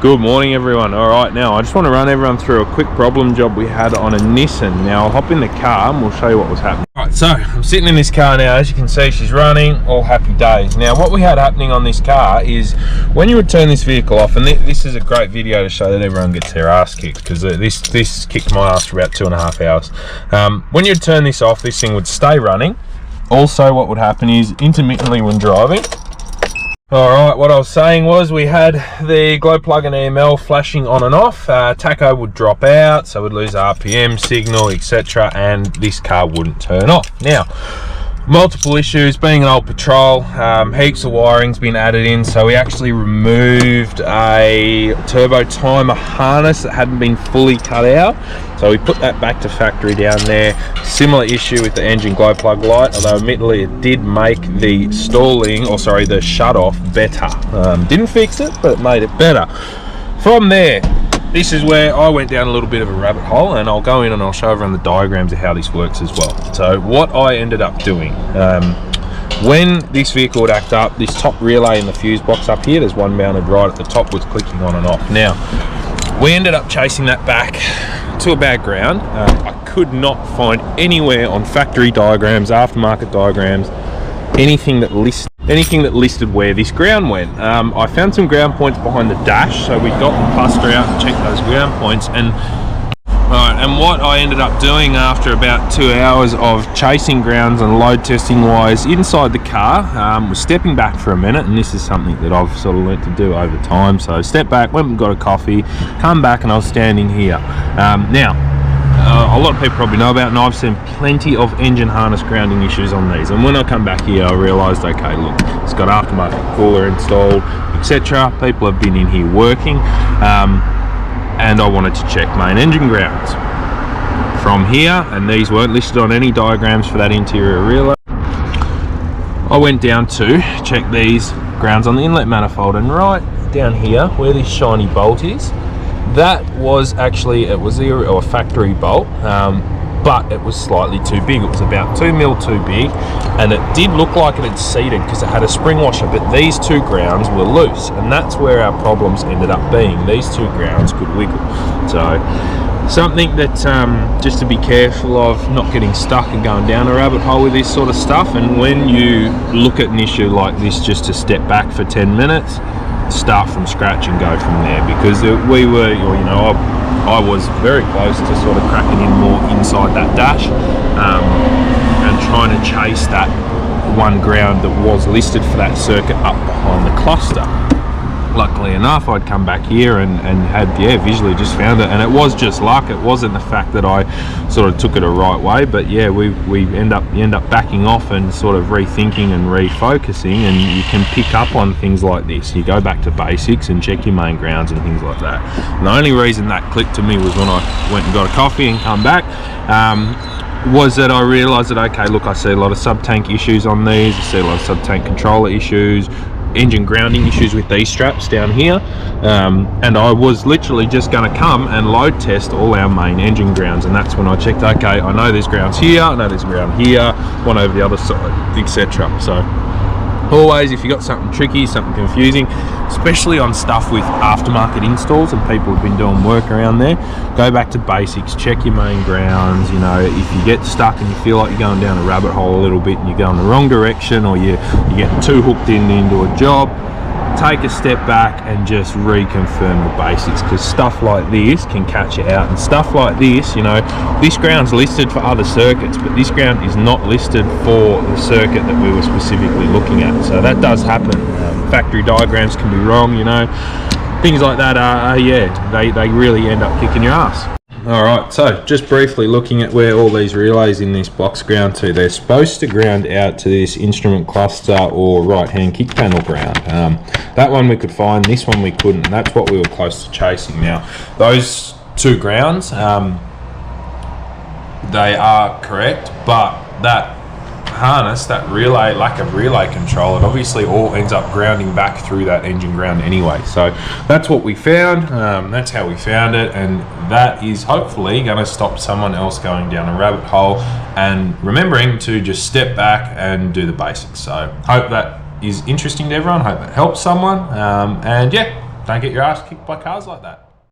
Good morning everyone. Alright, now I just want to run everyone through a quick problem job we had on a Nissan. Now I'll hop in the car and we'll show you what was happening. Alright, so I'm sitting in this car now. As you can see, she's running, all happy days. Now what we had happening on this car is when you would turn this vehicle off, and this is a great video to show that everyone gets their ass kicked, because this kicked my ass for about 2.5 hours. When you'd turn this off, this thing would stay running. Also what would happen is intermittently when driving, alright, what I was saying was we had the glow plug and EML flashing on and off. Tacho would drop out, so we'd lose RPM, signal, etc., and this car wouldn't turn off. Now, multiple issues. Being an old patrol, heaps of wiring's been added in, so we actually removed a turbo timer harness that hadn't been fully cut out, so we put that back to factory down there. Similar issue with the engine glow plug light, although admittedly it did make the the shut off better. Didn't fix it, but it made it better. From there, this is where I went down a little bit of a rabbit hole, and I'll go in and I'll show everyone the diagrams of how this works as well. So what I ended up doing, when this vehicle would act up, this top relay in the fuse box up here, there's one mounted right at the top, was clicking on and off. Now, we ended up chasing that back to a bad ground. I could not find anywhere on factory diagrams, aftermarket diagrams, anything that listed where this ground went. I found some ground points behind the dash, so we got the buster out and checked those ground points. And what I ended up doing after about 2 hours of chasing grounds and load testing wise inside the car, was stepping back for a minute, and this is something that I've sort of learnt to do over time. So step back, went and got a coffee, come back, and I was standing here. A lot of people probably know about, and I've seen plenty of engine harness grounding issues on these. And when I come back here, I realised, okay, look, it's got aftermarket cooler installed, etc. People have been in here working, and I wanted to check main engine grounds. From here, and these weren't listed on any diagrams for that interior relay, I went down to check these grounds on the inlet manifold, and right down here, where this shiny bolt is, that was actually, it was a factory bolt, but it was slightly too big. It was about 2 mil too big, and it did look like it had seated because it had a spring washer, but these two grounds were loose, and that's where our problems ended up being. These two grounds could wiggle. So something that just to be careful of not getting stuck and going down a rabbit hole with this sort of stuff. And when you look at an issue like this, just to step back for 10 minutes, start from scratch and go from there, because we were, you know, I was very close to sort of cracking in more inside that dash, and trying to chase that one ground that was listed for that circuit up behind the cluster. Luckily enough, I'd come back here and had, visually just found it, and it was just luck. It wasn't the fact that I sort of took it a right way, but yeah, we end up backing off and sort of rethinking and refocusing, and you can pick up on things like this. You go back to basics and check your main grounds and things like that. And the only reason that clicked to me was when I went and got a coffee and come back, was that I realised that, okay, look, I see a lot of sub-tank issues on these, I see a lot of sub-tank controller issues, engine grounding issues with these straps down here, and I was literally just going to come and load test all our main engine grounds, and that's when I checked, okay, I know there's grounds here, I know there's ground here, one over the other side, etc. So always, if you got something tricky, something confusing, especially on stuff with aftermarket installs and people have been doing work around there, go back to basics, check your main grounds. You know, if you get stuck and you feel like you're going down a rabbit hole a little bit and you're going the wrong direction, or you're getting too hooked into a job, take a step back and just reconfirm the basics, because stuff like this can catch you out. And stuff like this, you know, this ground's listed for other circuits, but this ground is not listed for the circuit that we were specifically looking at. So that does happen. Factory diagrams can be wrong, you know, things like that are they really end up kicking your ass. Alright, so just briefly looking at where all these relays in this box ground to. They're supposed to ground out to this instrument cluster or right hand kick panel ground. That one we could find, this one we couldn't, and that's what we were close to chasing. Now those two grounds, they are correct, but that harness, that relay, lack of relay control, it obviously all ends up grounding back through that engine ground anyway. So that's what we found, that's how we found it, and that is hopefully going to stop someone else going down a rabbit hole and remembering to just step back and do the basics. So hope that is interesting to everyone, hope that helps someone, and yeah, Don't get your ass kicked by cars like that.